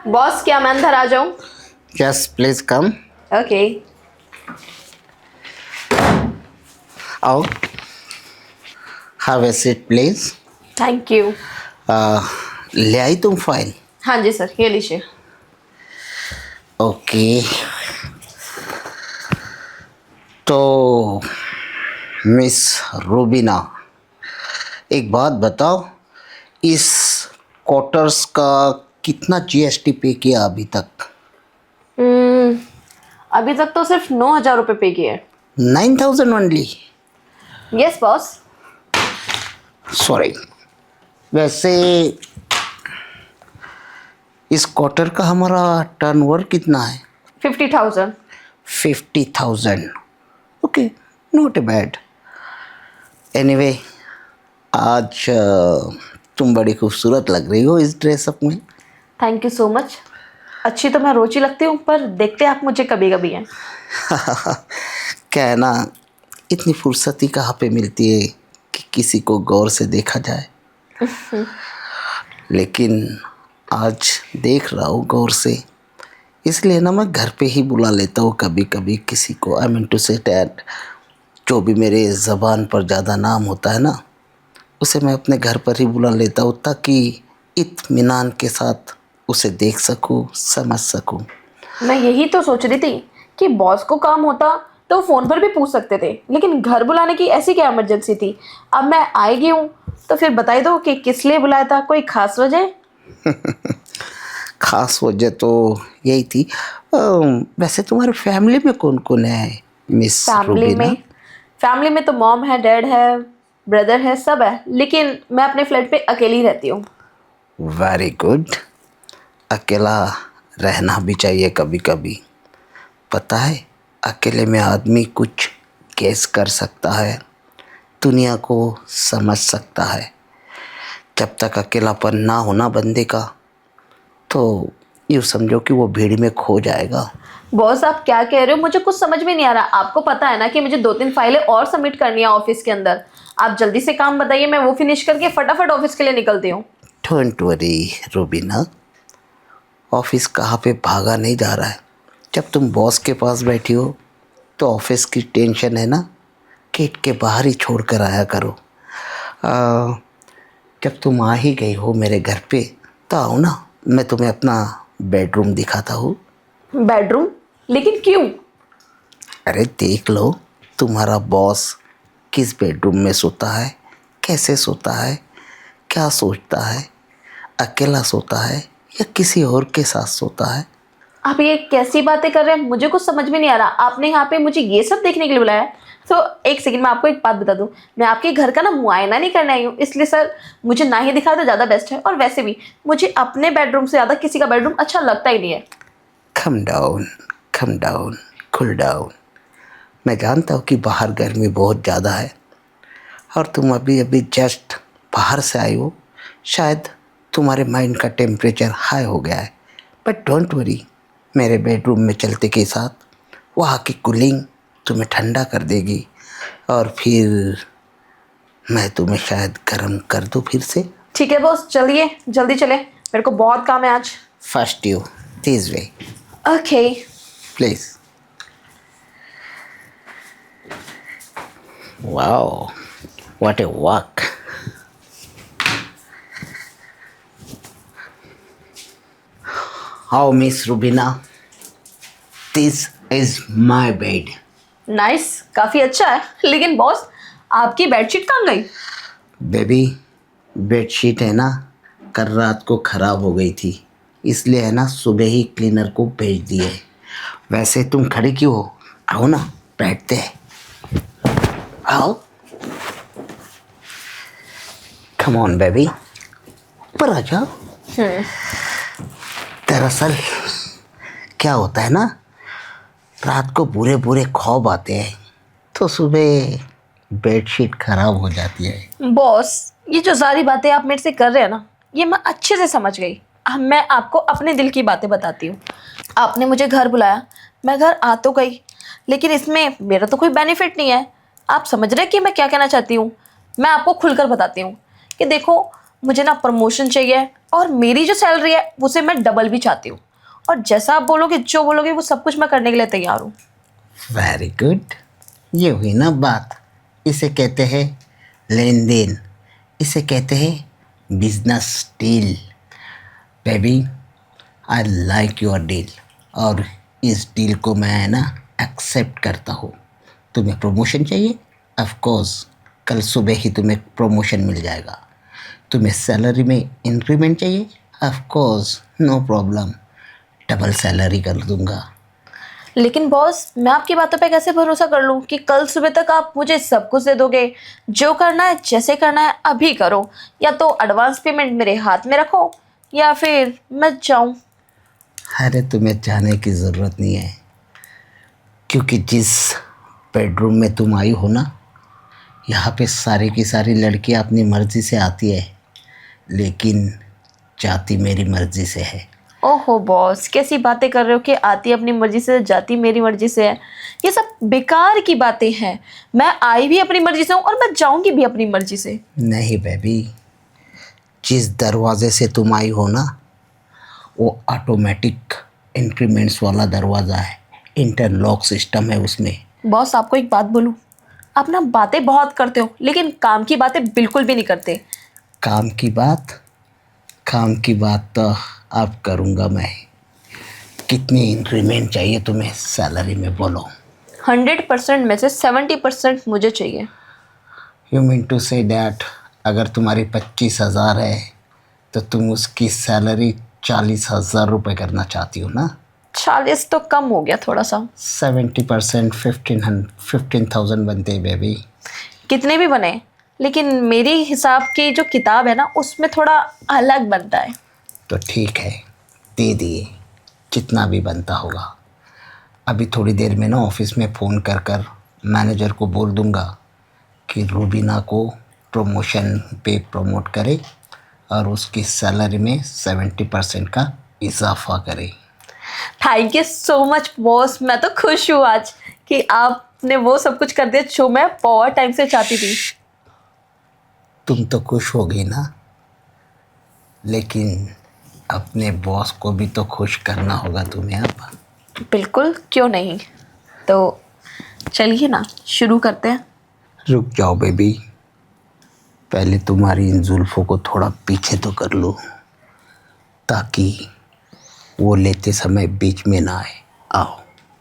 Boss, क्या मैं अंदर आ जाऊं? Yes, please come. ओके। आओ, have a seat, please. Thank you. ले आई तुम फाइल? हाँ जी सर, ये लीजिए। ओके। तो मिस रूबीना, एक बात बताओ, इस क्वार्टर्स का कितना जीएसटी पे किया अभी तक? अभी तक तो सिर्फ 9,000 रुपये पे किए। 9,000 ओनली? Yes boss. सॉरी। वैसे इस क्वार्टर का हमारा टर्नओवर कितना है? 50,000। 50,000। Okay, not bad. एनीवे, आज तुम बड़ी खूबसूरत लग रही हो इस ड्रेसअप में। Thank you so much. अच्छी तो मैं रोज ही लगती हूँ, पर देखते आप मुझे कभी कभी हैं। क्या है ना, इतनी फुर्सती कहाँ पे मिलती है कि किसी को गौर से देखा जाए। लेकिन आज देख रहा हूँ गौर से, इसलिए ना मैं घर पे ही बुला लेता हूँ कभी कभी किसी को। I mean to say that, जो भी मेरे ज़बान पर ज़्यादा नाम होता है ना, उसे मैं अपने घर पर ही बुला लेता हूँ ताकि इत्मीनान के साथ उसे देख सकूँ, समझ सकूँ। मैं यही तो सोच रही थी कि बॉस को काम होता तो फोन पर भी पूछ सकते थे, लेकिन घर बुलाने की ऐसी क्या इमरजेंसी थी। अब मैं आएगी हूँ तो फिर बताई दो कि किस लिए बुलाया था, कोई खास वजह? खास वजह तो यही थी। वैसे तुम्हारे फैमिली में कौन कौन है मिस फैमिली रूबीना? में फैमिली में तो मॉम है, डैड है, ब्रदर है, सब है, लेकिन मैं अपने फ्लैट पे अकेली रहती हूँ। Very good. अकेला रहना भी चाहिए कभी कभी। पता है, अकेले में आदमी कुछ गेस कर सकता है, दुनिया को समझ सकता है। जब तक अकेलापन ना होना बंदे का, तो यूँ समझो कि वो भीड़ में खो जाएगा। बॉस, आप क्या कह रहे हो? मुझे कुछ समझ में नहीं आ रहा। आपको पता है ना कि मुझे 2-3 फाइलें और सबमिट करनी है ऑफिस के अंदर। आप जल्दी से काम बताइए, मैं वो फिनिश करके फटाफट ऑफिस के लिए निकलती हूँ। डोंट वरी रूबीना, ऑफिस कहाँ पे भागा नहीं जा रहा है। जब तुम बॉस के पास बैठी हो तो ऑफिस की टेंशन है ना, गेट के बाहर ही छोड़ कर आया करो। जब तुम आ ही गई हो मेरे घर पे, तो आओ ना, मैं तुम्हें अपना बेडरूम दिखाता हूँ। बेडरूम? लेकिन क्यों? अरे देख लो, तुम्हारा बॉस किस बेडरूम में सोता है, कैसे सोता है, क्या सोचता है, अकेला सोता है या किसी और के साथ सोता है। आप ये कैसी बातें कर रहे हैं? मुझे कुछ समझ में नहीं आ रहा। आपने यहाँ पे मुझे ये सब देखने के लिए बुलाया है? तो एक सेकंड, मैं आपको एक बात बता दूं। मैं आपके घर का ना मुआयना नहीं करने आई हूँ, इसलिए सर मुझे ना ही दिखाए तो ज़्यादा बेस्ट है। और वैसे भी मुझे अपने बेडरूम से ज़्यादा किसी का बेडरूम अच्छा लगता ही नहीं है। Come down, come down, cool down. मैं जानता हूँ कि बाहर गर्मी बहुत ज़्यादा है और तुम अभी अभी जस्ट बाहर से आई हो, शायद तुम्हारे माइंड का टेम्परेचर हाई हो गया है। बट डोंट वरी, मेरे बेडरूम में चलते के साथ वहाँ की कूलिंग तुम्हें ठंडा कर देगी और फिर मैं तुम्हें शायद गर्म कर दूँ फिर से। ठीक है बॉस, चलिए जल्दी चले, मेरे को बहुत काम है आज। First you this way okay. Please. Wow, what a walk. How Miss Rubina? This is my bed. Nice, काफ़ी अच्छा है, लेकिन बॉस आपकी बेडशीट कहाँ गई? बेबी, बेडशीट है ना, कल रात को ख़राब हो गई थी, इसलिए है ना सुबह ही क्लीनर को भेज दिए। वैसे तुम खड़ी क्यों हो? आओ ना, बैठते हैं। आओ, कम ऑन बेबी, ऊपर आ जाओ। दरअसल क्या होता है ना, रात को बुरे बुरे ख्वाब आते हैं तो सुबह बेडशीट खराब हो जाती है। बॉस, ये जो सारी बातें आप मेरे से कर रहे हैं ना, ये मैं अच्छे से समझ गई। अब मैं आपको अपने दिल की बातें बताती हूँ। आपने मुझे घर बुलाया, मैं घर आ तो गई, लेकिन इसमें मेरा तो कोई बेनिफिट नहीं है। आप समझ रहे हैं कि मैं क्या कहना चाहती हूँ? मैं आपको खुलकर बताती हूँ कि देखो, मुझे ना प्रमोशन चाहिए और मेरी जो सैलरी है उसे मैं डबल भी चाहती हूँ। और जैसा आप बोलोगे, जो बोलोगे, वो सब कुछ मैं करने के लिए तैयार हूँ। वेरी गुड, ये हुई ना बात। इसे कहते हैं लेन देन, इसे कहते हैं business deal. Baby, I like your deal, और इस डील को मैं ना एक्सेप्ट करता हूँ। तुम्हें प्रमोशन चाहिए, ऑफ कोर्स कल सुबह ही तुम्हें प्रमोशन मिल जाएगा। तुम्हें सैलरी में इंक्रीमेंट चाहिए, of course no problem, double salary कर दूंगा। लेकिन बॉस, मैं आपकी बातों पे कैसे भरोसा कर लूँ कि कल सुबह तक आप मुझे सब कुछ दे दोगे? जो करना है, जैसे करना है अभी करो, या तो एडवांस पेमेंट मेरे हाथ में रखो या फिर मैं जाऊँ। अरे तुम्हें जाने की ज़रूरत नहीं है, क्योंकि जिस बेडरूम में तुम आई हो ना, यहाँ पे सारी की सारी लड़कियाँ अपनी मर्ज़ी से आती है, लेकिन जाती मेरी मर्ज़ी से है। ओहो बॉस, कैसी बातें कर रहे हो कि आती अपनी मर्जी से, जाती मेरी मर्जी से है? ये सब बेकार की बातें हैं। मैं आई भी अपनी मर्जी से हूँ और मैं जाऊंगी भी अपनी मर्जी से। नहीं बेबी, जिस दरवाजे से तुम आई हो ना, वो ऑटोमेटिक इंक्रीमेंट्स वाला दरवाज़ा है, इंटरलॉक सिस्टम है उसमें। बॉस, आपको एक बात बोलूँ, आप ना बातें बहुत करते हो लेकिन काम की बातें बिल्कुल भी नहीं करते। काम की बात, काम की बात तो अब करूँगा मैं। कितनी इंक्रीमेंट चाहिए तुम्हें सैलरी में, बोलो? 100% में से 70% मुझे चाहिए। You mean to say that अगर तुम्हारी 25,000 है तो तुम उसकी सैलरी 40,000 रुपये करना चाहती हो ना? 40 तो कम हो गया थोड़ा सा। 70% 15,000 बनते हैं बेबी। कितने भी बने, लेकिन मेरी हिसाब की जो किताब है ना, उसमें थोड़ा अलग बनता है। तो ठीक है, दे दिए, जितना भी बनता होगा। अभी थोड़ी देर में ना ऑफिस में फ़ोन कर कर मैनेजर को बोल दूंगा कि रूबीना को प्रमोशन पे प्रमोट करे और उसकी सैलरी में 70% का इजाफा करे। Thank you so much boss, मैं तो खुश हूँ आज कि आपने वो सब कुछ कर दिया जो मैं बहुत टाइम से चाहती थी। तुम तो खुश हो गई ना, लेकिन अपने बॉस को भी तो खुश करना होगा तुम्हें अब। बिल्कुल, क्यों नहीं। तो चलिए ना, शुरू करते हैं। रुक जाओ बेबी, पहले तुम्हारी इन जुल्फ़ों को थोड़ा पीछे तो कर लो, ताकि वो लेते समय बीच में ना आए। आओ।